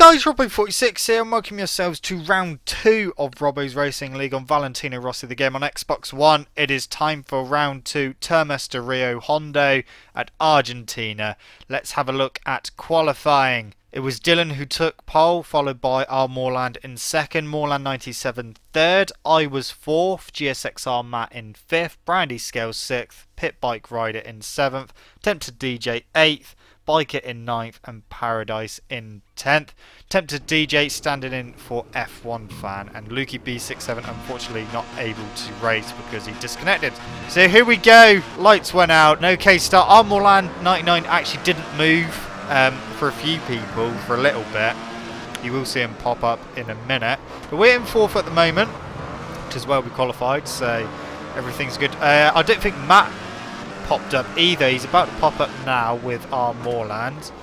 guys, Robo46 here and welcome yourselves to round 2 of Robo's Racing League on Valentino Rossi, the game on Xbox One. It is time for round 2, Termas de Rio Hondo at Argentina. Let's have a look at qualifying. It was Dylan who took pole, followed by our Moorland in second, Moorland 97 third. I was fourth, GSXR Matt in fifth, Brandy Scales sixth, Pit Bike Rider in seventh, Tempted DJ eighth, Biker in 9th and Paradise in 10th. Tempted DJ standing in for F1 fan, and Lukey B67 unfortunately not able to race because he disconnected. So here we go, lights went out, no case start. Our Moorland 99 actually didn't move for a few people for a little bit. You will see him pop up in a minute. But we're in 4th at the moment, which is where we qualified, so everything's good. I don't think Matt popped up either. He's about to pop up now with our Moorland.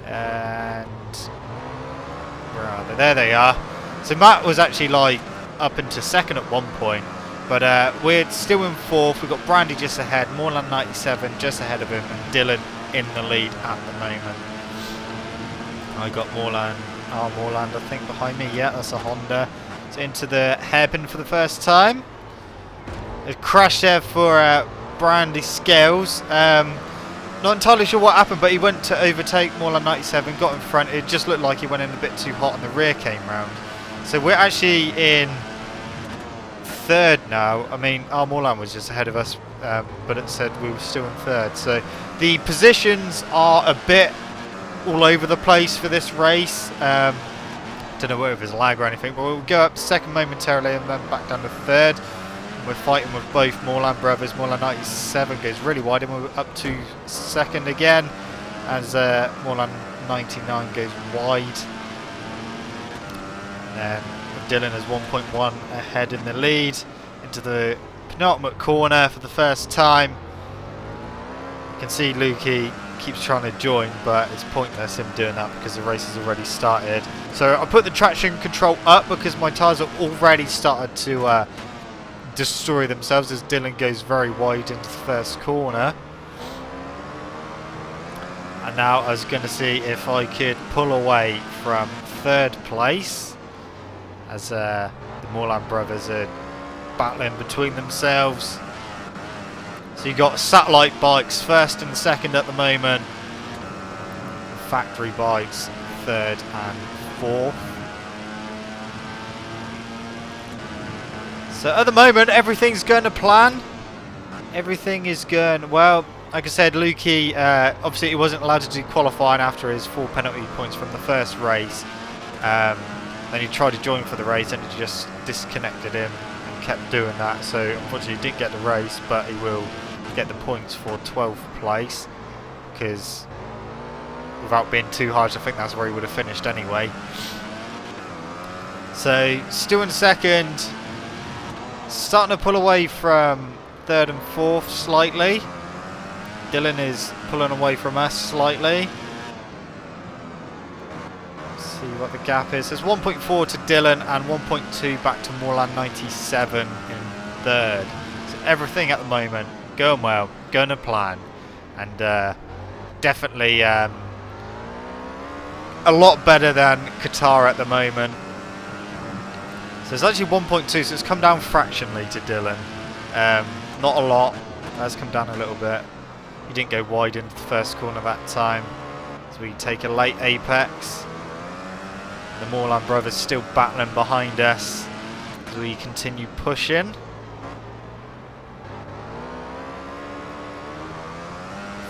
And where are they? There they are. So Matt was actually like up into second at one point, but we're still in 4th. We've got Brandy just ahead, Moorland 97 just ahead of him, and Dylan in the lead at the moment. I got Moorland, our Moorland I think behind me. Yeah, that's a Honda. So into the hairpin for the first time. A crash there for Brandy Scales. Not entirely sure what happened, but he went to overtake Moorland 97, got in front. It just looked like he went in a bit too hot and the rear came round. So we're actually in 3rd now. I mean, our Moorland was just ahead of us, but it said we were still in 3rd. So the positions are a bit all over the place for this race. Don't know whether there's lag or anything, but we'll go up 2nd momentarily and then back down to 3rd. We're fighting with both Moorland brothers. Moorland 97 goes really wide and we're up to 2nd again as Moorland 99 goes wide. And Dylan is 1.1 ahead in the lead into the penultimate corner for the first time. You can see Lukey keeps trying to join, but it's pointless him doing that because the race has already started. So I put the traction control up because my tyres have already started to destroy themselves as Dylan goes very wide into the first corner. And now I was going to see if I could pull away from 3rd place as the Moorland brothers are battling between themselves. So you got satellite bikes 1st and 2nd at the moment, factory bikes 3rd and 4th. So at the moment, everything's going to plan. Everything is going well. Like I said, Lukey, obviously he wasn't allowed to do qualifying after his 4 penalty points from the first race. Then he tried to join for the race and it just disconnected him and kept doing that. So unfortunately he didn't get the race, but he will get the points for 12th place. Because without being too harsh, I think that's where he would have finished anyway. So still in 2nd. Starting to pull away from 3rd and 4th slightly. Dylan is pulling away from us slightly. Let's see what the gap is. There's 1.4 to Dylan and 1.2 back to Moorland 97 in 3rd. So everything at the moment going well, going to plan, and definitely a lot better than Qatar at the moment. So it's actually 1.2, so it's come down fractionally to Dylan. Not a lot, it has come down a little bit. He didn't go wide into the first corner that time. So we take a late apex. The Moorland brothers still battling behind us as we continue pushing.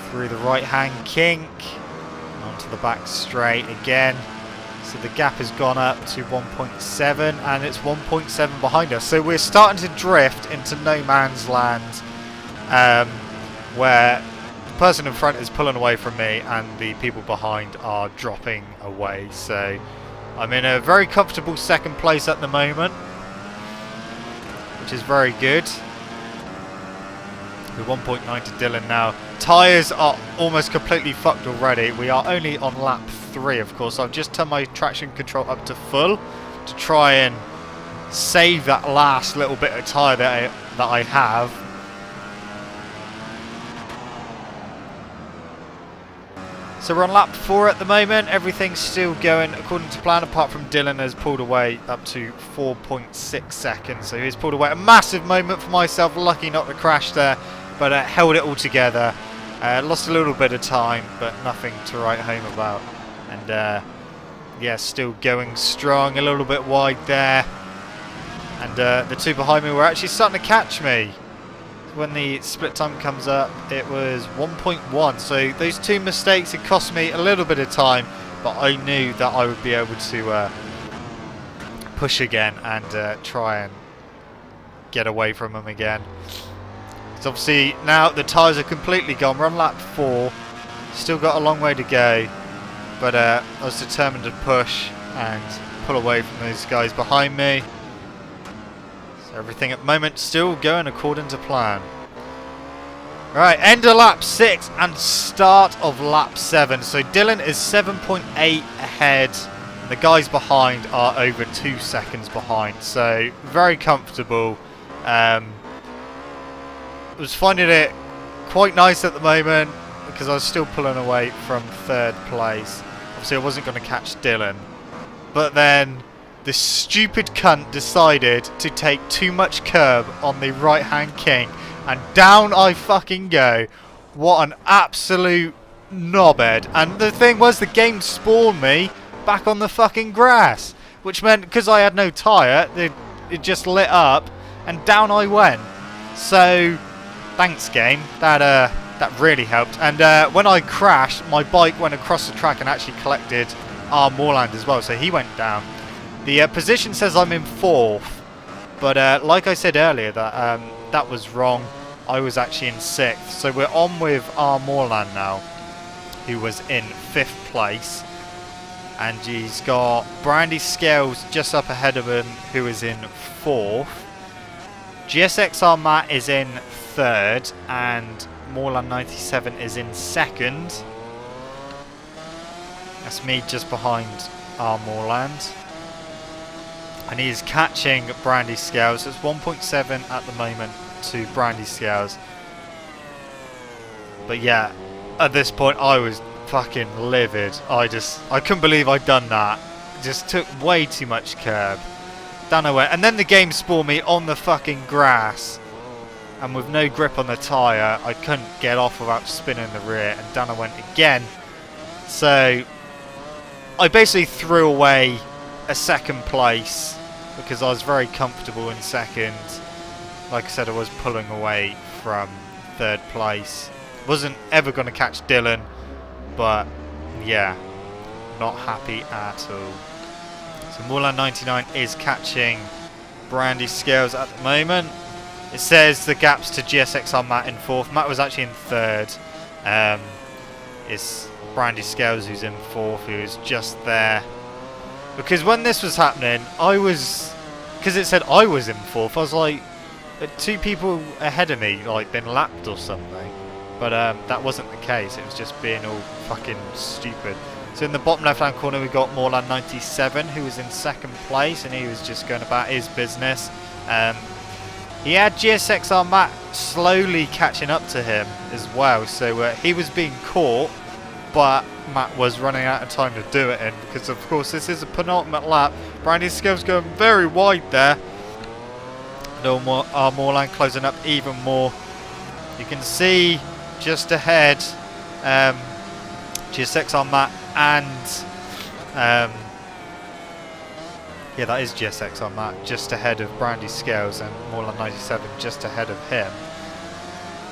Through the right hand kink, onto the back straight again. So the gap has gone up to 1.7 and it's 1.7 behind us. So we're starting to drift into no man's land, where the person in front is pulling away from me and the people behind are dropping away. So I'm in a very comfortable 2nd place at the moment, which is very good. With 1.9 to Dylan now. Tyres are almost completely fucked already. We are only on lap 3, of course. I've just turned my traction control up to full to try and save that last little bit of tyre that I have. So we're on lap 4 at the moment. Everything's still going according to plan, apart from Dylan has pulled away up to 4.6 seconds. So he's pulled away. A massive moment for myself. Lucky not to crash there, but held it all together. Lost a little bit of time, but nothing to write home about. And yeah, still going strong. A little bit wide there. And the two behind me were actually starting to catch me. When the split time comes up, it was 1.1. So those two mistakes had cost me a little bit of time, but I knew that I would be able to push again and try and get away from them again. So obviously now the tyres are completely gone. We're on lap 4. Still got a long way to go, but I was determined to push and pull away from those guys behind me. Everything at the moment still going according to plan. Right, end of lap 6 and start of lap 7. So Dylan is 7.8 ahead. The guys behind are over 2 seconds behind. So very comfortable. I was finding it quite nice at the moment because I was still pulling away from 3rd place. Obviously I wasn't going to catch Dylan. But then this stupid cunt decided to take too much curb on the right-hand king, and down I fucking go. What an absolute knobhead. And the thing was, the game spawned me back on the fucking grass, which meant because I had no tyre, it just lit up, and down I went. So, thanks game. That really helped. And when I crashed, my bike went across the track and actually collected our Moorland as well, so he went down. The position says I'm in 4th, but like I said earlier, that was wrong. I was actually in 6th. So we're on with our Moorland now, who was in 5th place. And he's got Brandy Scales just up ahead of him, who is in 4th. GSXR Matt is in 3rd, and Moorland 97 is in 2nd. That's me just behind our Moorland. And he is catching Brandy Scales. It's 1.7 at the moment to Brandy Scales. But yeah, at this point I was fucking livid. I couldn't believe I'd done that. Just took way too much curb. Down I went. And then the game spawned me on the fucking grass. And with no grip on the tyre, I couldn't get off without spinning the rear. And down I went again. So I basically threw away a 2nd place because I was very comfortable in 2nd. Like I said, I was pulling away from 3rd place. Wasn't ever going to catch Dylan, but yeah, not happy at all. So Moorland 99 is catching Brandy Scales at the moment. It says the gaps to GSXR Matt in 4th. Matt was actually in 3rd. It's Brandy Scales who's in 4th, who's just there. Because when this was happening, because it said I was in 4th, I was like, 2 people ahead of me, like, been lapped or something. But that wasn't the case. It was just being all fucking stupid. So in the bottom left-hand corner, we got Moorland 97, who was in 2nd place, and he was just going about his business. He had GSXR Matt slowly catching up to him as well. So he was being caught, but Matt was running out of time to do it in, because of course this is a penultimate lap. Brandy Scales going very wide there. And our Moorland closing up even more. You can see just ahead GSXR Matt and yeah, that is GSXR Matt just ahead of Brandy Scales, and Moorland 97 just ahead of him.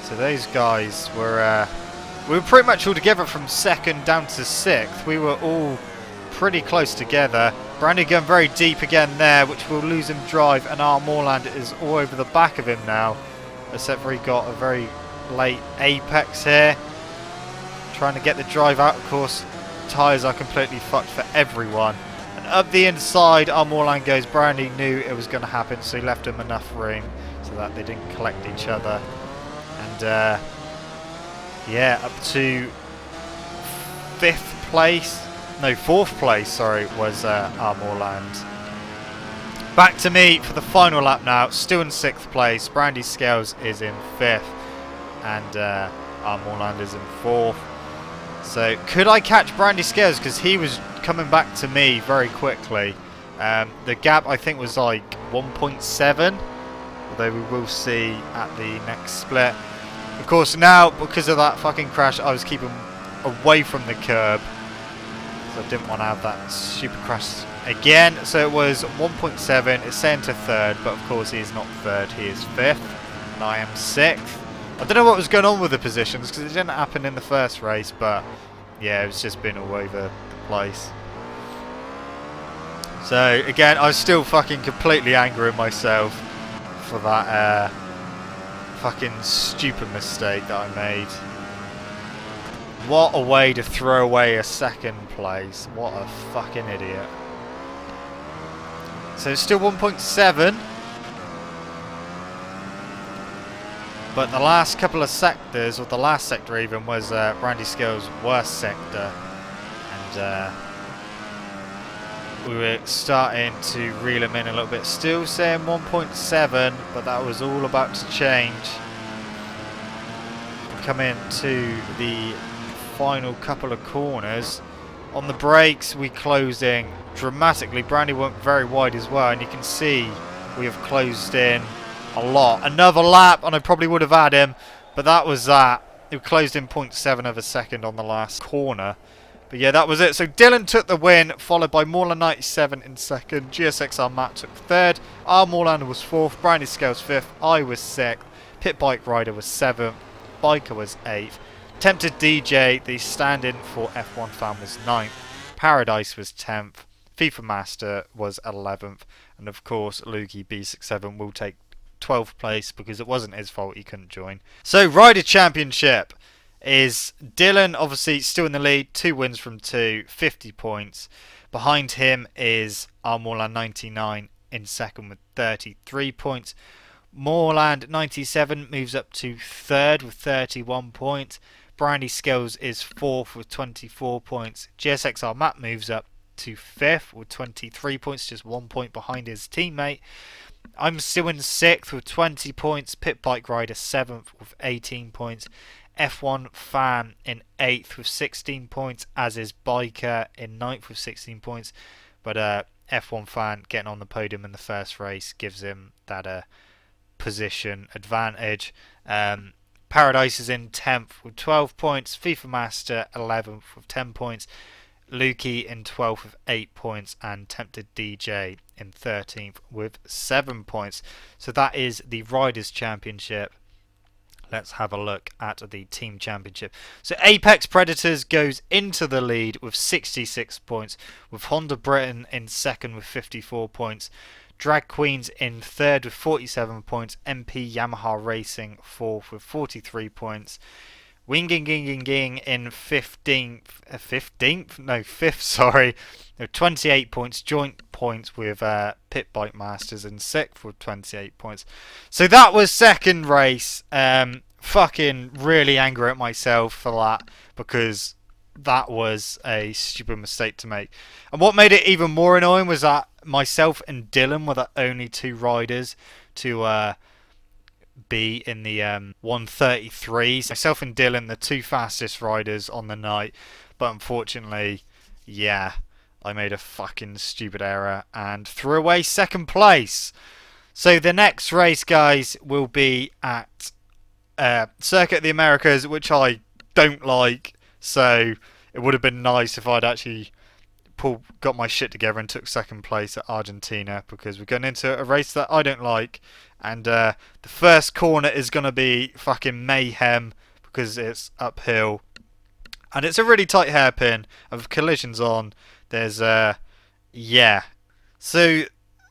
So those guys were we were pretty much all together from 2nd down to 6th. We were all pretty close together. Brandy going very deep again there, which will lose him drive, and our Moorland is all over the back of him now, except for he got a very late apex here. Trying to get the drive out, of course. Tyres are completely fucked for everyone. And up the inside, our Moorland goes. Brandy knew it was going to happen, so he left him enough room so that they didn't collect each other. And yeah, up to 5th place. No, 4th place, sorry, was our Moorland. Back to me for the final lap now. Still in 6th place. Brandy Scales is in 5th. And our Moorland is in 4th. So could I catch Brandy Scales, because he was coming back to me very quickly. The gap I think was like 1.7, although we will see at the next split. Of course now, because of that fucking crash, I was keeping away from the curb, so I didn't want to have that stupid crash again. So it was 1.7, it's saying to third, but of course he is not third, he is fifth, and I am sixth. I don't know what was going on with the positions, because it didn't happen in the first race, but yeah, it's just been all over the place. So again, I was still fucking completely angry at myself for that fucking stupid mistake that I made. What a way to throw away a second place. What a fucking idiot. So it's still 1.7. But the last couple of sectors, or the last sector even, was Brandy Scales' worst sector. And we were starting to reel him in a little bit. Still saying 1.7, but that was all about to change. Come into the final couple of corners. On the brakes, we closing dramatically. Brandy went very wide as well, and you can see we have closed in a lot. Another lap, and I probably would have had him, but that was that. We closed in 0.7 of a second on the last corner. But yeah, that was it. So Dylan took the win, followed by Morland97 in second. GSXR Matt took third. R Morland was fourth. Brandy Scales fifth. I was sixth. Pit Bike Rider was seventh. Biker was eighth. Tempted DJ, the stand-in for F1 fan, was 9th. Paradise was 10th. FIFA Master was 11th. And of course, Lukey B67 will take 12th place because it wasn't his fault he couldn't join. So, Rider Championship is Dylan, obviously still in the lead. 2 wins from 2, 50 points. Behind him is Armorland99 in second with 33 points. Morland97 moves up to third with 31 points. Brandy Scales is fourth with 24 points. GSXR Matt moves up to fifth with 23 points, just 1 point behind his teammate. I'm still in sixth with 20 points. Pit Bike Rider 7th with 18 points. F1 Fan in 8th with 16 points, as is Biker in 9th with 16 points. But F1 Fan getting on the podium in the first race gives him that position advantage. Paradise is in 10th with 12 points. FIFA Master 11th with 10 points. Lukey in 12th with 8 points. And Tempted DJ in 13th with 7 points. So that is the Riders' Championship. Let's have a look at the Team Championship. So Apex Predators goes into the lead with 66 points, with Honda Britain in second with 54 points. Drag Queens in third with 47 points. MP Yamaha Racing fourth with 43 points. Winging in 5th, sorry, 28 points. Joint points with Pit Bike Masters in 6th with 28 points. So that was second race. Fucking really angry at myself for that, because that was a stupid mistake to make. And what made it even more annoying was that myself and Dylan were the only 2 riders to be in the 133s. Myself and Dylan, the 2 fastest riders on the night. But unfortunately, yeah, I made a fucking stupid error and threw away second place. So the next race, guys, will be at Circuit of the Americas, which I don't like. So it would have been nice if I'd actually got my shit together and took second place at Argentina, because we're going into a race that I don't like. And the first corner is going to be fucking mayhem because it's uphill. And it's a really tight hairpin of collisions on. There's, yeah. So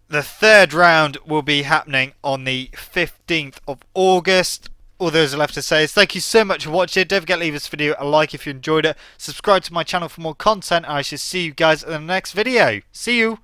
the third round will be happening on the 15th of August. All there's left to say is thank you so much for watching. Don't forget to leave this video a like if you enjoyed it. Subscribe to my channel for more content, and I shall see you guys in the next video. See you!